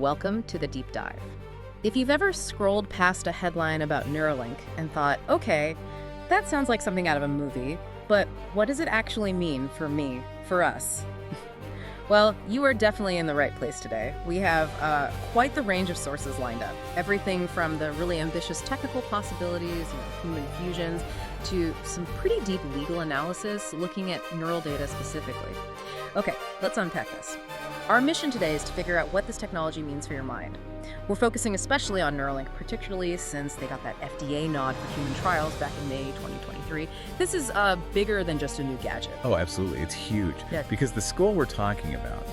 Welcome to the deep dive. If you've ever scrolled past a headline about Neuralink and thought, okay, that sounds like something out of a movie, but what does it actually mean for me, for us? Well, you are definitely in the right place today. We have quite the range of sources lined up. Everything from the really ambitious technical possibilities, human fusions, to some pretty deep legal analysis looking at neural data specifically. Okay, let's unpack this. Our mission today is to figure out what this technology means for your mind. We're focusing especially on Neuralink, particularly since they got that FDA nod for human trials back in May 2023. This is bigger than just a new gadget. Oh, absolutely. It's huge. Yeah. Because the skull we're talking about,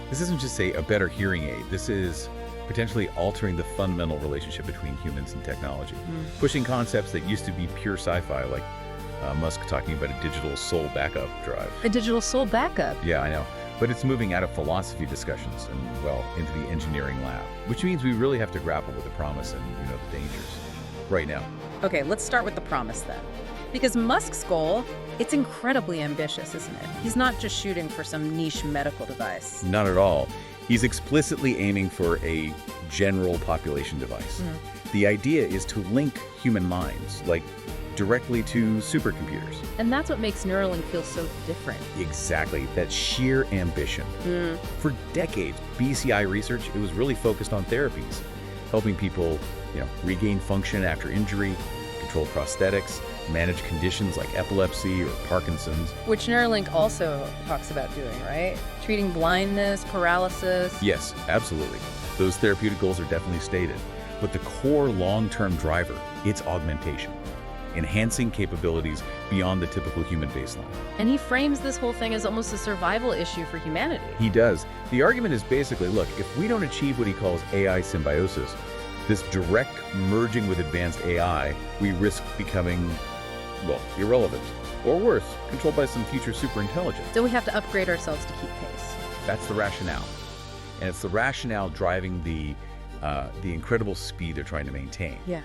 this isn't just, say, a better hearing aid. This is potentially altering the fundamental relationship between humans and technology, pushing concepts that used to be pure sci-fi, like Musk talking about a digital soul backup drive. A digital soul backup? Yeah, I know. But it's moving out of philosophy discussions and, well, into the engineering lab, which means we really have to grapple with the promise and, the dangers right now. Okay, let's start with the promise then. Because Musk's goal, it's incredibly ambitious, isn't it? He's not just shooting for some niche medical device. Not at all. He's explicitly aiming for a general population device. The idea is to link human minds, like directly to supercomputers. And that's what makes Neuralink feel so different. Exactly, that sheer ambition. For decades, BCI research, it was really focused on therapies, helping people, regain function after injury, control prosthetics, manage conditions like epilepsy or Parkinson's. Which Neuralink also talks about doing, right? Treating blindness, paralysis. Yes, absolutely. Those therapeutic goals are definitely stated. But the core long-term driver, it's augmentation, enhancing capabilities beyond the typical human baseline. And he frames this whole thing as almost a survival issue for humanity. He does. The argument is basically, look, if we don't achieve what he calls AI symbiosis, this direct merging with advanced AI, we risk becoming, irrelevant. Or worse, controlled by some future superintelligence. So we have to upgrade ourselves to keep pace. That's the rationale. And it's the rationale driving the incredible speed they're trying to maintain. Yeah.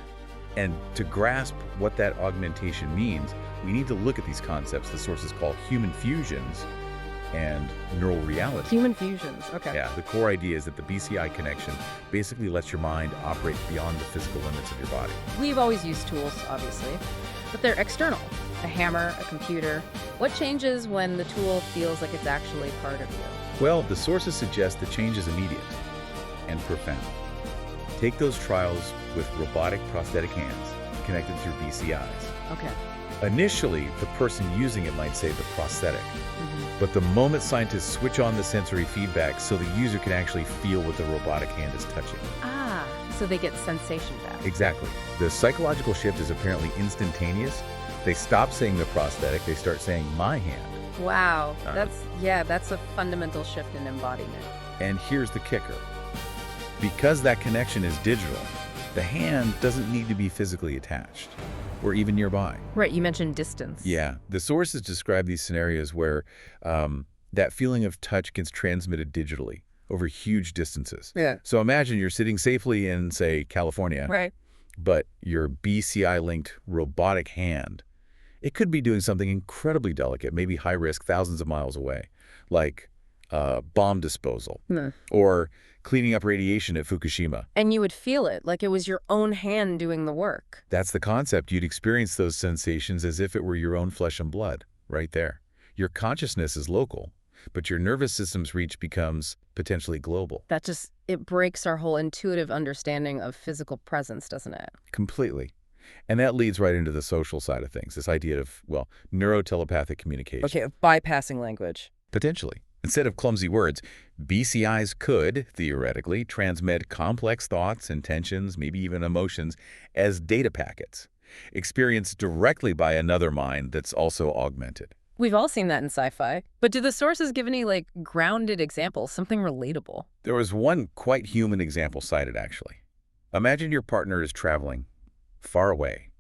And to grasp what that augmentation means, we need to look at these concepts the sources call human fusions and neural reality. Human fusions, okay. Yeah, the core idea is that the BCI connection basically lets your mind operate beyond the physical limits of your body. We've always used tools, obviously, but they're external. A hammer, a computer. What changes when the tool feels like it's actually part of you? Well, the sources suggest the change is immediate and profound. Take those trials with robotic prosthetic hands connected through BCIs. Okay. Initially, the person using it might say the prosthetic. But the moment scientists switch on the sensory feedback so the user can actually feel what the robotic hand is touching. Ah, so they get sensation back. Exactly. The psychological shift is apparently instantaneous. They stop saying the prosthetic, they start saying my hand. Wow, that's a fundamental shift in embodiment. And here's the kicker. Because that connection is digital, the hand doesn't need to be physically attached or even nearby. Right, you mentioned distance. Yeah, the sources describe these scenarios where that feeling of touch gets transmitted digitally over huge distances. Yeah. So imagine you're sitting safely in, say, California, Right. but your BCI-linked robotic hand, it could be doing something incredibly delicate, maybe high risk, thousands of miles away, like bomb disposal or cleaning up radiation at Fukushima. And you would feel it, like it was your own hand doing the work. That's the concept. You'd experience those sensations as if it were your own flesh and blood, right there. Your consciousness is local, but your nervous system's reach becomes potentially global. It breaks our whole intuitive understanding of physical presence, doesn't it? Completely. And that leads right into the social side of things, this idea of, neurotelepathic communication. Okay, of bypassing language. Potentially. Instead of clumsy words, BCIs could, theoretically, transmit complex thoughts, intentions, maybe even emotions as data packets, experienced directly by another mind that's also augmented. We've all seen that in sci-fi. But do the sources give any, grounded examples, something relatable? There was one quite human example cited, actually. Imagine your partner is traveling far away.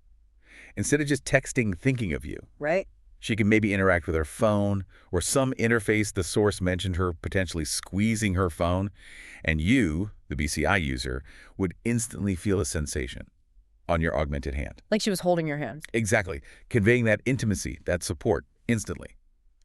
Instead of just texting thinking of you, Right. she can maybe interact with her phone or some interface the source mentioned her potentially squeezing her phone, and you, the BCI user, would instantly feel a sensation on your augmented hand. Like she was holding your hand. Exactly. Conveying that intimacy, that support, instantly,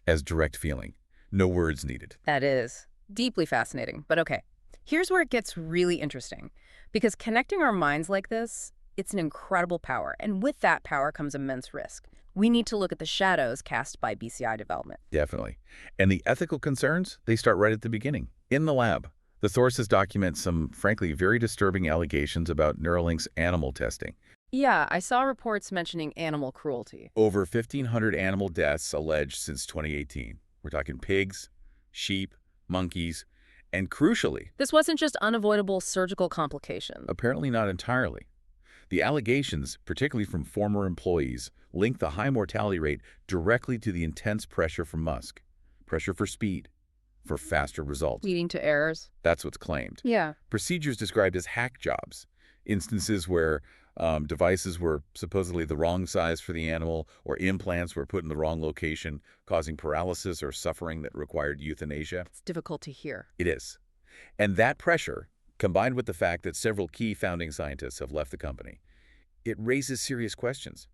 as direct feeling. No words needed. That is deeply fascinating. But okay, Here's where it gets really interesting. Because connecting our minds like this, it's an incredible power. And with that power comes immense risk. We need to look at the shadows cast by BCI development. Definitely. And the ethical concerns, they start right at the beginning, in the lab. The sources document some, frankly, very disturbing allegations about Neuralink's animal testing. Yeah, I saw reports mentioning animal cruelty. Over 1,500 animal deaths alleged since 2018. We're talking pigs, sheep, monkeys, and crucially, This wasn't just unavoidable surgical complications. apparently not entirely. The allegations, particularly from former employees, link the high mortality rate directly to the intense pressure from Musk. Pressure for speed, for faster results. Leading to errors. That's what's claimed. Yeah. Procedures described as hack jobs, instances where devices were supposedly the wrong size for the animal or implants were put in the wrong location, causing paralysis or suffering that required euthanasia. It's difficult to hear. It is. And that pressure, combined with the fact that several key founding scientists have left the company, it raises serious questions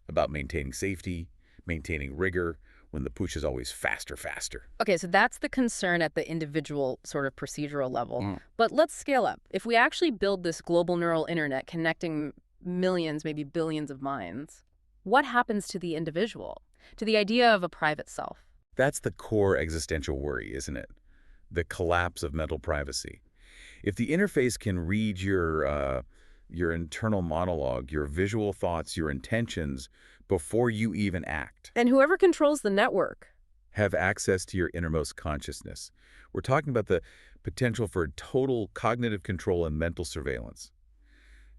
about maintaining safety, maintaining rigor, when the push is always faster, faster. Okay, so that's the concern at the individual sort of procedural level. Mm. But let's scale up. If we actually build this global neural internet connecting millions, maybe billions of minds, what happens to the individual, to the idea of a private self? That's the core existential worry, isn't it? The collapse of mental privacy. If the interface can read your internal monologue, your visual thoughts, your intentions before you even act, And whoever controls the network. have access to your innermost consciousness. We're talking about the potential for total cognitive control and mental surveillance.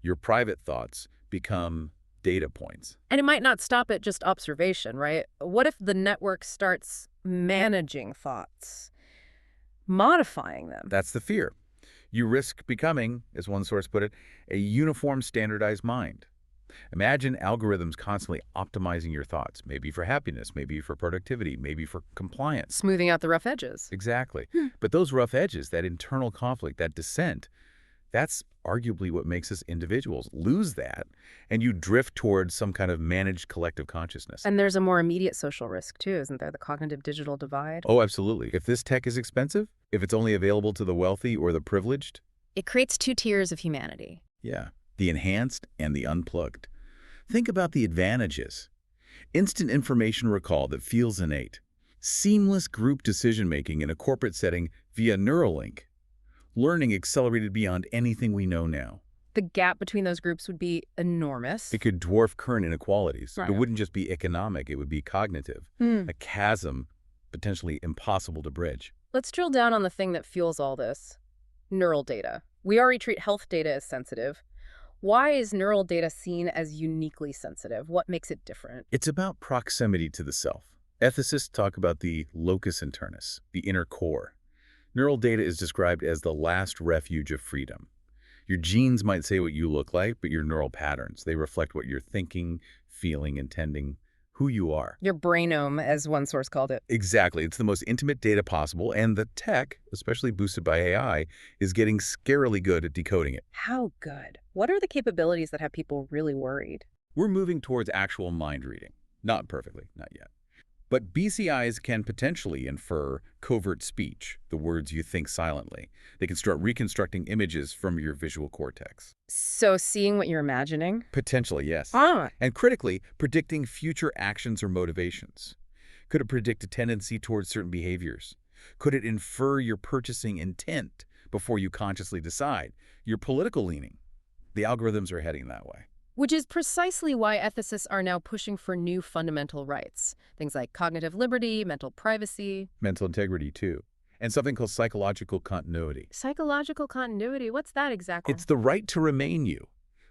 Your private thoughts become data points. And it might not stop at just observation, right? What if the network starts managing thoughts, modifying them? That's the fear. You risk becoming, as one source put it, a uniform standardized mind. Imagine algorithms constantly optimizing your thoughts, maybe for happiness, maybe for productivity, maybe for compliance. Smoothing out the rough edges. Exactly. But those rough edges, that internal conflict, that dissent, that's arguably what makes us individuals. Lose that, and you drift towards some kind of managed collective consciousness. And there's a more immediate social risk, too, isn't there? The cognitive digital divide. Oh, absolutely. If this tech is expensive, if it's only available to the wealthy or the privileged, It creates two tiers of humanity. yeah, the enhanced and the unplugged. Think about the advantages. Instant information recall that feels innate. Seamless group decision-making in a corporate setting via Neuralink. Learning accelerated beyond anything we know now. The gap between those groups would be enormous. It could dwarf current inequalities. Right. It wouldn't just be economic, it would be cognitive. A chasm potentially impossible to bridge. Let's drill down on the thing that fuels all this. Neural data. We already treat health data as sensitive. Why is neural data seen as uniquely sensitive? What makes it different? It's about proximity to the self. Ethicists talk about the locus internus, the inner core. Neural data is described as the last refuge of freedom. Your genes might say what you look like, but your neural patterns, they reflect what you're thinking, feeling, intending, who you are. Your brainome, as one source called it. Exactly. It's the most intimate data possible, and the tech, especially boosted by AI, is getting scarily good at decoding it. How good? What are the capabilities that have people really worried? We're moving towards actual mind reading. Not perfectly, not yet. But BCIs can potentially infer covert speech, the words you think silently. They can start reconstructing images from your visual cortex. So seeing what you're imagining? Potentially, yes. Ah. And critically, predicting future actions or motivations. Could it predict a tendency towards certain behaviors? Could it infer your purchasing intent before you consciously decide? Your political leaning? The algorithms are heading that way. Which is precisely why ethicists are now pushing for new fundamental rights. Things like cognitive liberty, mental privacy. Mental integrity, too. And something called psychological continuity. Psychological continuity, what's that exactly? It's the right to remain you.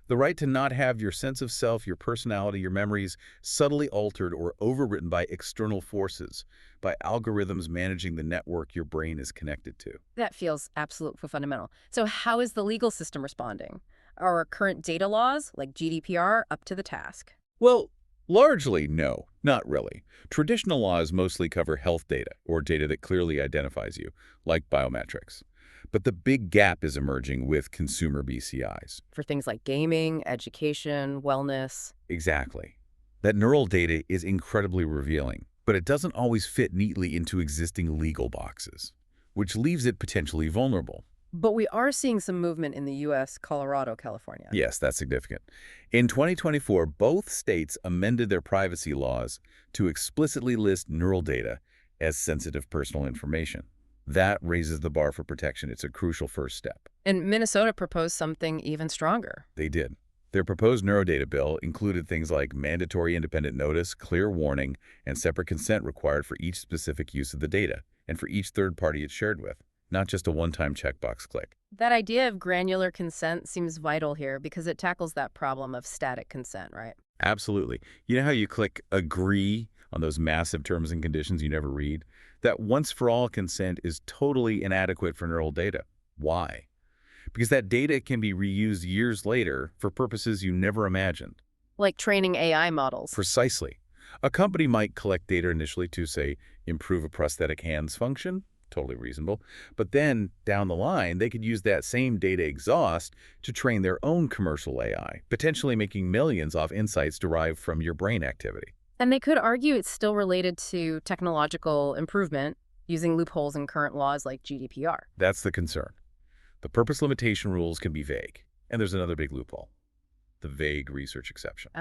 The right to not have your sense of self, your personality, your memories subtly altered or overwritten by external forces, by algorithms managing the network your brain is connected to. That feels absolutely fundamental. So how is the legal system responding? Are our current data laws, like GDPR, up to the task? Well, largely no, not really. Traditional laws mostly cover health data or data that clearly identifies you, like biometrics. But the big gap is emerging with consumer BCIs. For things like gaming, education, wellness. Exactly. That neural data is incredibly revealing, but it doesn't always fit neatly into existing legal boxes, which leaves it potentially vulnerable. But we are seeing some movement in the U.S., Colorado, California. Yes, that's significant. In 2024, both states amended their privacy laws to explicitly list neural data as sensitive personal information. That raises the bar for protection. It's a crucial first step. And Minnesota proposed something even stronger. They did. Their proposed neurodata bill included things like mandatory independent notice, clear warning, and separate consent required for each specific use of the data and for each third party it's shared with, not just a one-time checkbox click. That idea of granular consent seems vital here because it tackles that problem of static consent, right? Absolutely. You know how you click agree on those massive terms and conditions you never read? That once-for-all consent is totally inadequate for neural data. Why? Because that data can be reused years later for purposes you never imagined. Like training AI models. Precisely. A company might collect data initially to, say, improve a prosthetic hand's function. Totally reasonable. But then, down the line, they could use that same data exhaust to train their own commercial AI, potentially making millions off insights derived from your brain activity. And they could argue it's still related to technological improvement using loopholes in current laws like GDPR. That's the concern. The purpose limitation rules can be vague. And there's another big loophole, the vague research exception.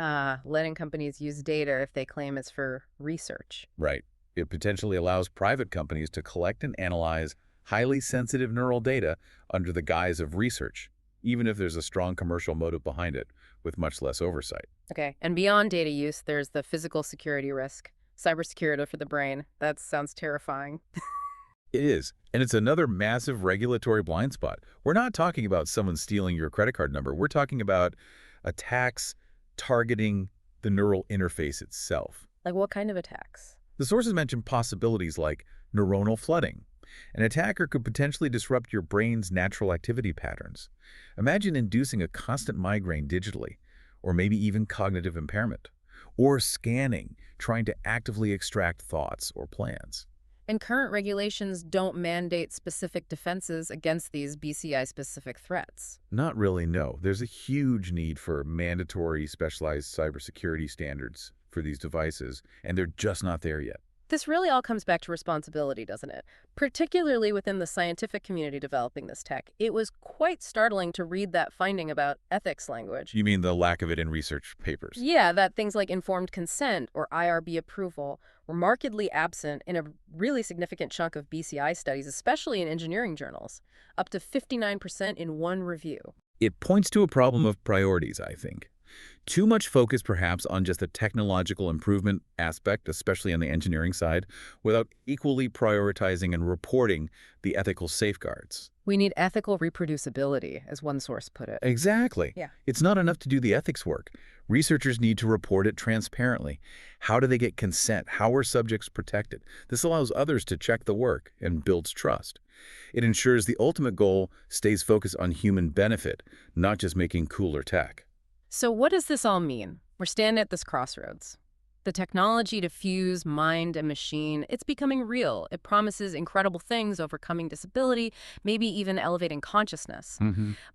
Letting companies use data if they claim it's for research. Right. It potentially allows private companies to collect and analyze highly sensitive neural data under the guise of research, even if there's a strong commercial motive behind it, with much less oversight. Okay, and beyond data use, there's the physical security risk. Cybersecurity for the brain. That sounds terrifying. It is, and it's another massive regulatory blind spot. We're not talking about someone stealing your credit card number. We're talking about attacks targeting the neural interface itself. Like what kind of attacks? The sources mention possibilities like neuronal flooding. An attacker could potentially disrupt your brain's natural activity patterns. Imagine inducing a constant migraine digitally, or maybe even cognitive impairment, or scanning, trying to actively extract thoughts or plans. And current regulations don't mandate specific defenses against these BCI-specific threats. Not really, no. There's a huge need for mandatory specialized cybersecurity standards for these devices, and they're just not there yet. This really all comes back to responsibility, doesn't it? Particularly within the scientific community developing this tech. It was quite startling to read that finding about ethics language. You mean the lack of it in research papers? Yeah, that things like informed consent or IRB approval were markedly absent in a really significant chunk of BCI studies, especially in engineering journals, up to 59% in one review. It points to a problem of priorities, I think. Too much focus perhaps on just the technological improvement aspect, especially on the engineering side, without equally prioritizing and reporting the ethical safeguards. We need ethical reproducibility, as one source put it. Exactly. Yeah. It's not enough to do the ethics work. Researchers need to report it transparently. How do they get consent? How are subjects protected? This allows others to check the work and builds trust. It ensures the ultimate goal stays focused on human benefit, not just making cooler tech. So what does this all mean? We're standing at this crossroads. The technology to fuse mind and machine, it's becoming real. It promises incredible things, overcoming disability, maybe even elevating consciousness.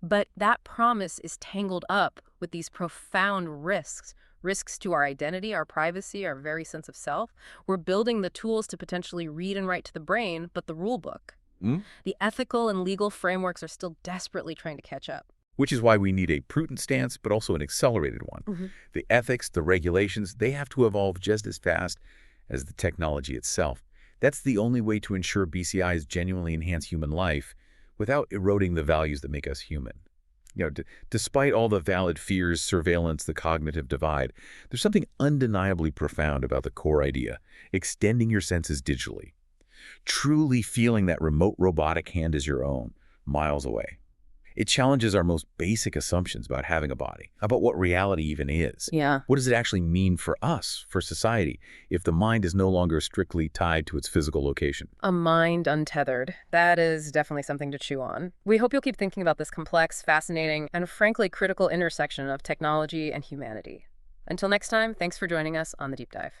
But that promise is tangled up with these profound risks. Risks to our identity, our privacy, our very sense of self. We're building the tools to potentially read and write to the brain, but the rule book. The ethical and legal frameworks are still desperately trying to catch up. Which is why we need a prudent stance, but also an accelerated one. The ethics, the regulations, they have to evolve just as fast as the technology itself. That's the only way to ensure BCIs genuinely enhance human life without eroding the values that make us human. Despite all the valid fears, surveillance, the cognitive divide, there's something undeniably profound about the core idea, extending your senses digitally. Truly feeling that remote robotic hand is your own, miles away. It challenges our most basic assumptions about having a body, about what reality even is. Yeah. What does it actually mean for us, for society, if the mind is no longer strictly tied to its physical location? A mind untethered. That is definitely something to chew on. We hope you'll keep thinking about this complex, fascinating, and frankly critical intersection of technology and humanity. Until next time, thanks for joining us on The Deep Dive.